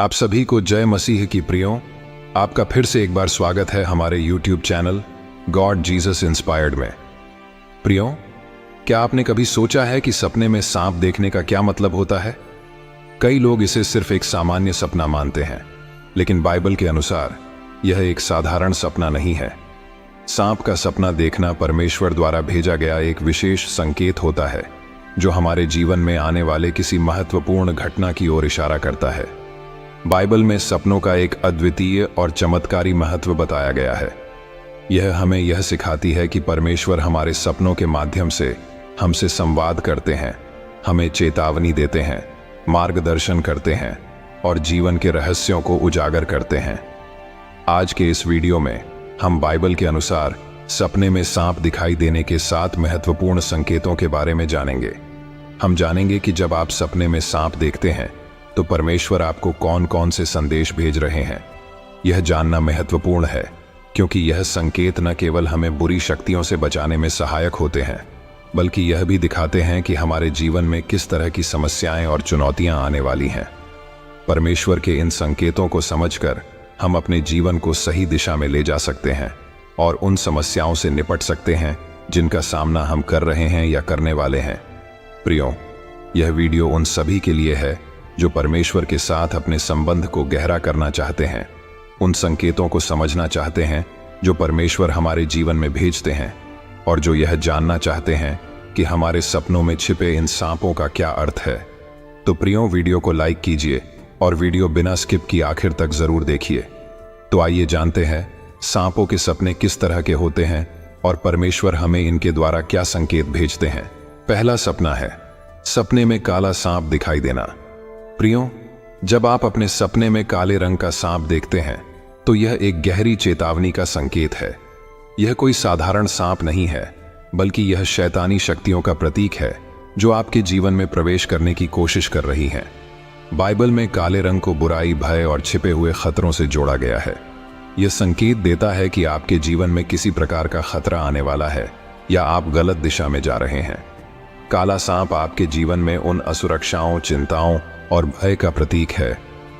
आप सभी को जय मसीह की प्रियों। आपका फिर से एक बार स्वागत है हमारे YouTube channel God Jesus inspired में। प्रियों, क्या आपने कभी सोचा है कि सपने में सांप देखने का क्या मतलब होता है? कई लोग इसे सिर्फ एक सामान्य सपना मानते हैं, लेकिन बाइबल के अनुसार यह एक साधारण सपना नहीं है। सांप का सपना देखना परमेश्वर द्वारा भेजा गया एक विशेष संकेत होता है, जो हमारे जीवन में आने वाले किसी महत्वपूर्ण घटना की ओर इशारा करता है। बाइबल में सपनों का एक अद्वितीय और चमत्कारी महत्व बताया गया है। यह हमें यह सिखाती है कि परमेश्वर हमारे सपनों के माध्यम से हमसे संवाद करते हैं, हमें चेतावनी देते हैं, मार्गदर्शन करते हैं और जीवन के रहस्यों को उजागर करते हैं। आज के इस वीडियो में हम बाइबल के अनुसार सपने में सांप दिखाई देने के 7 महत्वपूर्ण संकेतों के बारे में जानेंगे। हम जानेंगे कि जब आप सपने में सांप देखते हैं तो परमेश्वर आपको कौन कौन से संदेश भेज रहे हैं। यह जानना महत्वपूर्ण है, क्योंकि यह संकेत न केवल हमें बुरी शक्तियों से बचाने में सहायक होते हैं, बल्कि यह भी दिखाते हैं कि हमारे जीवन में किस तरह की समस्याएं और चुनौतियां आने वाली हैं। परमेश्वर के इन संकेतों को समझकर हम अपने जीवन को सही दिशा में ले जा सकते हैं और उन समस्याओं से निपट सकते हैं जिनका सामना हम कर रहे हैं या करने वाले हैं। प्रियों, यह वीडियो उन सभी के लिए है जो परमेश्वर के साथ अपने संबंध को गहरा करना चाहते हैं, उन संकेतों को समझना चाहते हैं जो परमेश्वर हमारे जीवन में भेजते हैं, और जो यह जानना चाहते हैं कि हमारे सपनों में छिपे इन सांपों का क्या अर्थ है। तो प्रियों, वीडियो को लाइक कीजिए और वीडियो बिना स्किप किए आखिर तक जरूर देखिए। तो आइए जानते हैं सांपों के सपने किस तरह के होते हैं और परमेश्वर हमें इनके द्वारा क्या संकेत भेजते हैं। पहला सपना है सपने में काला सांप दिखाई देना। प्रियों, जब आप अपने सपने में काले रंग का सांप देखते हैं तो यह एक गहरी चेतावनी का संकेत है। यह कोई साधारण सांप नहीं है, बल्कि यह शैतानी शक्तियों का प्रतीक है जो आपके जीवन में प्रवेश करने की कोशिश कर रही हैं। बाइबल में काले रंग को बुराई, भय और छिपे हुए खतरों से जोड़ा गया है। यह संकेत देता है कि आपके जीवन में किसी प्रकार का खतरा आने वाला है या आप गलत दिशा में जा रहे हैं। काला सांप आपके जीवन में उन असुरक्षाओं, चिंताओं और भय का प्रतीक है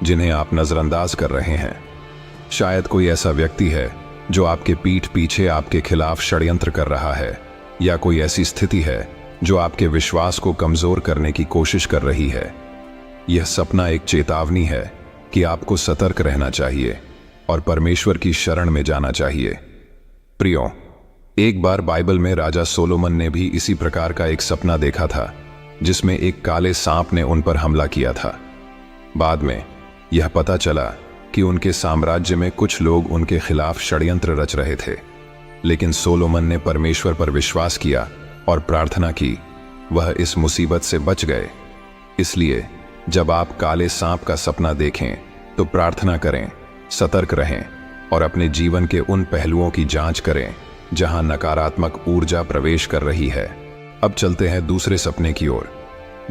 जिन्हें आप नजरअंदाज कर रहे हैं। शायद कोई ऐसा व्यक्ति है जो आपके पीठ पीछे आपके खिलाफ षड्यंत्र कर रहा है, या कोई ऐसी स्थिति है जो आपके विश्वास को कमजोर करने की कोशिश कर रही है। यह सपना एक चेतावनी है कि आपको सतर्क रहना चाहिए और परमेश्वर की शरण में जाना चाहिए। प्रियों, एक बार बाइबल में राजा सोलोमन ने भी इसी प्रकार का एक सपना देखा था, जिसमें एक काले सांप ने उन पर हमला किया था। बाद में यह पता चला कि उनके साम्राज्य में कुछ लोग उनके खिलाफ षड्यंत्र रच रहे थे, लेकिन सोलोमन ने परमेश्वर पर विश्वास किया और प्रार्थना की। वह इस मुसीबत से बच गए। इसलिए जब आप काले सांप का सपना देखें तो प्रार्थना करें, सतर्क रहें और अपने जीवन के उन पहलुओं की जांच करें जहां नकारात्मक ऊर्जा प्रवेश कर रही है। अब चलते हैं दूसरे सपने की ओर।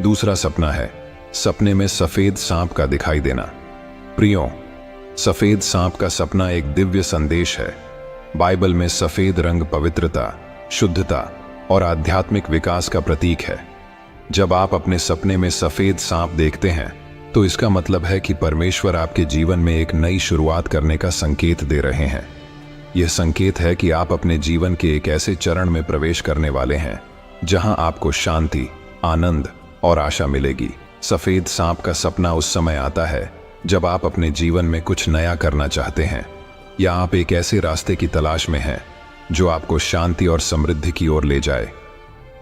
दूसरा सपना है सपने में सफेद सांप का दिखाई देना। प्रियों, सफेद सांप का सपना एक दिव्य संदेश है। बाइबल में सफेद रंग पवित्रता, शुद्धता और आध्यात्मिक विकास का प्रतीक है। जब आप अपने सपने में सफेद सांप देखते हैं तो इसका मतलब है कि परमेश्वर आपके जीवन में एक नई शुरुआत करने का संकेत दे रहे हैं। यह संकेत है कि आप अपने जीवन के एक ऐसे चरण में प्रवेश करने वाले हैं जहां आपको शांति, आनंद और आशा मिलेगी। सफेद सांप का सपना उस समय आता है जब आप अपने जीवन में कुछ नया करना चाहते हैं, या आप एक ऐसे रास्ते की तलाश में हैं जो आपको शांति और समृद्धि की ओर ले जाए।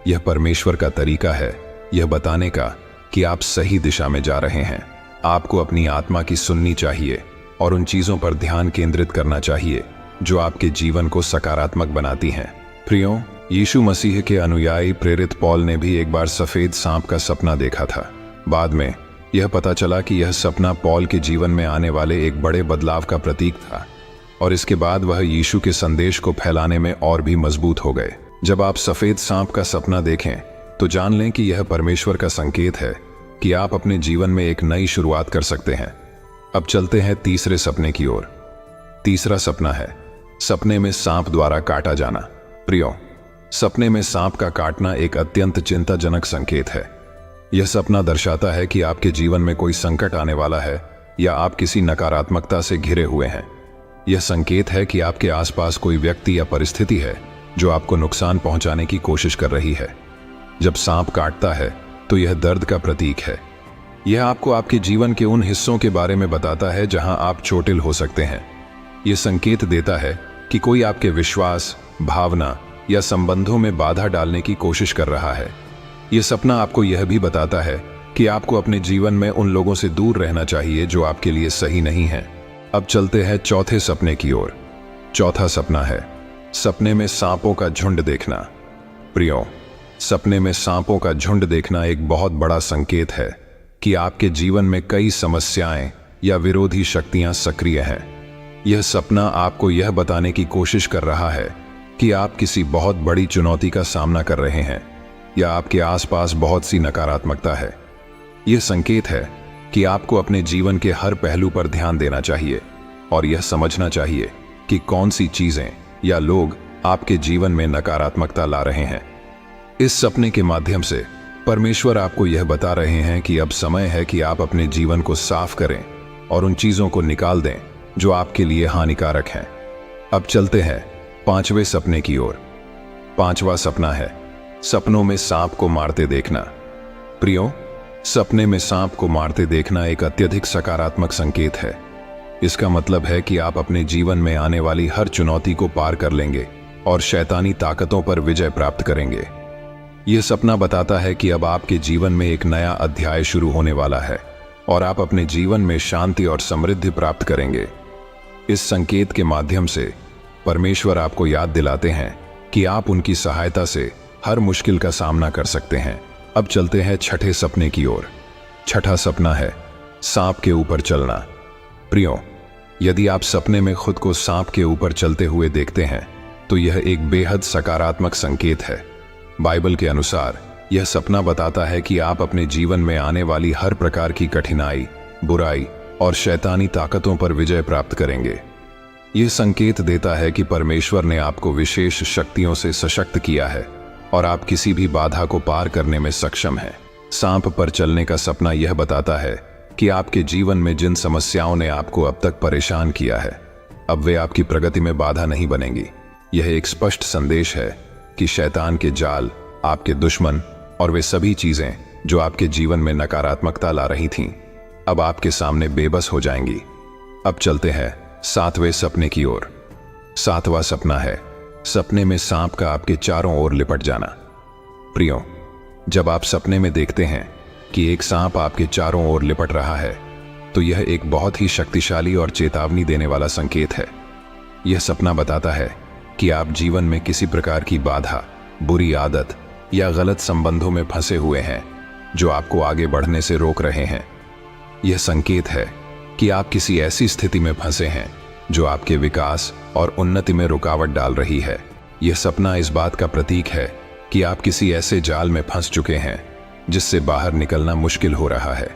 यह परमेश्वर का तरीका है यह बताने का कि आप सही दिशा में जा रहे हैं। आपको अपनी आत्मा की सुननी चाहिए और उन चीजों पर ध्यान केंद्रित करना चाहिए जो आपके जीवन को सकारात्मक बनाती हैं। प्रियों, यीशु मसीह के अनुयायी प्रेरित पौल ने भी एक बार सफेद सांप का सपना देखा था। बाद में यह पता चला कि यह सपना पौल के जीवन में आने वाले एक बड़े बदलाव का प्रतीक था, और इसके बाद वह यीशु के संदेश को फैलाने में और भी मजबूत हो गए। जब आप सफेद सांप का सपना देखें तो जान लें कि यह परमेश्वर का संकेत है कि आप अपने जीवन में एक नई शुरुआत कर सकते हैं। अब चलते हैं तीसरे सपने की ओर। तीसरा सपना है सपने में सांप द्वारा काटा जाना। प्रियों, सपने में सांप का काटना एक अत्यंत चिंताजनक संकेत है। यह सपना दर्शाता है कि आपके जीवन में कोई संकट आने वाला है या आप किसी नकारात्मकता से घिरे हुए हैं। यह संकेत है कि आपके आसपास कोई व्यक्ति या परिस्थिति है जो आपको नुकसान पहुंचाने की कोशिश कर रही है। जब सांप काटता है तो यह दर्द का प्रतीक है। यह आपको आपके जीवन के उन हिस्सों के बारे में बताता है जहां आप चोटिल हो सकते हैं। यह संकेत देता है कि कोई आपके विश्वास, भावना या संबंधों में बाधा डालने की कोशिश कर रहा है। यह सपना आपको यह भी बताता है कि आपको अपने जीवन में उन लोगों से दूर रहना चाहिए जो आपके लिए सही नहीं है। अब चलते हैं चौथे सपने की ओर। चौथा सपना है सपने में सांपों का झुंड देखना। प्रियो, सपने में सांपों का झुंड देखना एक बहुत बड़ा संकेत है कि आपके जीवन में कई समस्याएं या विरोधी शक्तियां सक्रिय हैं। यह सपना आपको यह बताने की कोशिश कर रहा है कि आप किसी बहुत बड़ी चुनौती का सामना कर रहे हैं या आपके आसपास बहुत सी नकारात्मकता है। यह संकेत है कि आपको अपने जीवन के हर पहलू पर ध्यान देना चाहिए और यह समझना चाहिए कि कौन सी चीजें या लोग आपके जीवन में नकारात्मकता ला रहे हैं। इस सपने के माध्यम से परमेश्वर आपको यह बता रहे हैं कि अब समय है कि आप अपने जीवन को साफ करें और उन चीजों को निकाल दें जो आपके लिए हानिकारक हैं। अब चलते हैं पांचवें सपने की ओर। पांचवा सपना है सपनों में सांप को मारते देखना। प्रियो, सपने में सांप को मारते देखना एक अत्यधिक सकारात्मक संकेत है। इसका मतलब है कि आप अपने जीवन में आने वाली हर चुनौती को पार कर लेंगे और शैतानी ताकतों पर विजय प्राप्त करेंगे। यह सपना बताता है कि अब आपके जीवन में एक नया अध्याय शुरू होने वाला है और आप अपने जीवन में शांति और समृद्धि प्राप्त करेंगे। इस संकेत के माध्यम से परमेश्वर आपको याद दिलाते हैं कि आप उनकी सहायता से हर मुश्किल का सामना कर सकते हैं। अब चलते हैं छठे सपने की ओर। छठा सपना है सांप के ऊपर चलना। प्रियो, यदि आप सपने में खुद को सांप के ऊपर चलते हुए देखते हैं तो यह एक बेहद सकारात्मक संकेत है। बाइबल के अनुसार यह सपना बताता है कि आप अपने जीवन में आने वाली हर प्रकार की कठिनाई, बुराई और शैतानी ताकतों पर विजय प्राप्त करेंगे। यह संकेत देता है कि परमेश्वर ने आपको विशेष शक्तियों से सशक्त किया है और आप किसी भी बाधा को पार करने में सक्षम हैं। सांप पर चलने का सपना यह बताता है कि आपके जीवन में जिन समस्याओं ने आपको अब तक परेशान किया है, अब वे आपकी प्रगति में बाधा नहीं बनेंगी। यह एक स्पष्ट संदेश है कि शैतान के जाल, आपके दुश्मन और वे सभी चीजें जो आपके जीवन में नकारात्मकता ला रही थीं, अब आपके सामने बेबस हो जाएंगी। अब चलते हैं सातवें सपने की ओर। सातवां सपना है सपने में सांप का आपके चारों ओर लिपट जाना। प्रियो, जब आप सपने में देखते हैं कि एक सांप आपके चारों ओर लिपट रहा है तो यह एक बहुत ही शक्तिशाली और चेतावनी देने वाला संकेत है। यह सपना बताता है कि आप जीवन में किसी प्रकार की बाधा, बुरी आदत या गलत संबंधों में फंसे हुए हैं जो आपको आगे बढ़ने से रोक रहे हैं। यह संकेत है कि आप किसी ऐसी स्थिति में फंसे हैं जो आपके विकास और उन्नति में रुकावट डाल रही है। यह सपना इस बात का प्रतीक है कि आप किसी ऐसे जाल में फंस चुके हैं जिससे बाहर निकलना मुश्किल हो रहा है।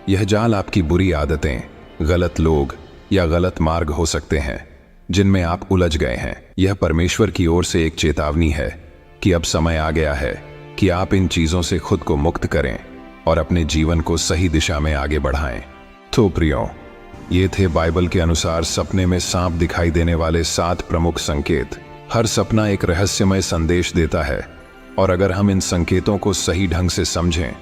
यह जाल आपकी बुरी आदतें, गलत लोग या गलत मार्ग हो सकते हैं जिनमें आप उलझ गए हैं। यह परमेश्वर की ओर से एक चेतावनी है कि अब समय आ गया है कि आप इन चीजों से खुद को मुक्त करें और अपने जीवन को सही दिशा में आगे बढ़ाएं। तो प्रियो, ये थे बाइबल के अनुसार सपने में सांप दिखाई देने वाले 7 प्रमुख संकेत। हर सपना एक रहस्यमय संदेश देता है और अगर हम इन संकेतों को सही ढंग से समझें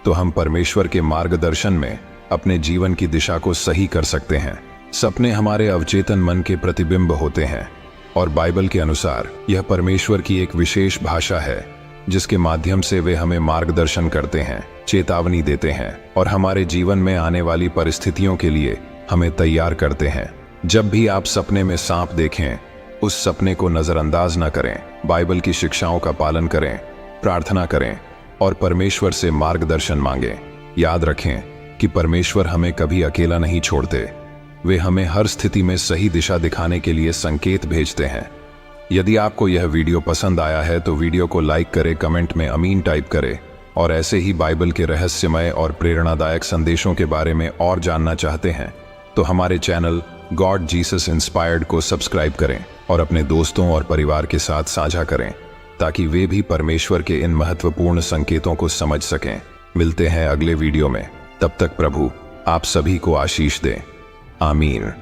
तो हम परमेश्वर के मार्गदर्शन में अपने जीवन की दिशा को सही कर सकते हैं। सपने हमारे अवचेतन मन के प्रतिबिंब होते हैं और बाइबल के अनुसार यह परमेश्वर की एक विशेष भाषा है जिसके माध्यम से वे हमें मार्गदर्शन करते हैं, चेतावनी देते हैं और हमारे जीवन में आने वाली परिस्थितियों के लिए हमें तैयार करते हैं। जब भी आप सपने में सांप देखें, उस सपने को नजरअंदाज न करें। बाइबल की शिक्षाओं का पालन करें, प्रार्थना करें और परमेश्वर से मार्गदर्शन मांगें। याद रखें कि परमेश्वर हमें कभी अकेला नहीं छोड़ते। वे हमें हर स्थिति में सही दिशा दिखाने के लिए संकेत भेजते हैं। यदि आपको यह वीडियो पसंद आया है तो वीडियो को लाइक करें, कमेंट में आमीन टाइप करें और ऐसे ही बाइबल के रहस्यमय और प्रेरणादायक संदेशों के बारे में और जानना चाहते हैं तो हमारे चैनल गॉड जीसस इंस्पायर्ड को सब्सक्राइब करें और अपने दोस्तों और परिवार के साथ साझा करें ताकि वे भी परमेश्वर के इन महत्वपूर्ण संकेतों को समझ सकें। मिलते हैं अगले वीडियो में, तब तक प्रभु आप सभी को आशीष दे। आमीन।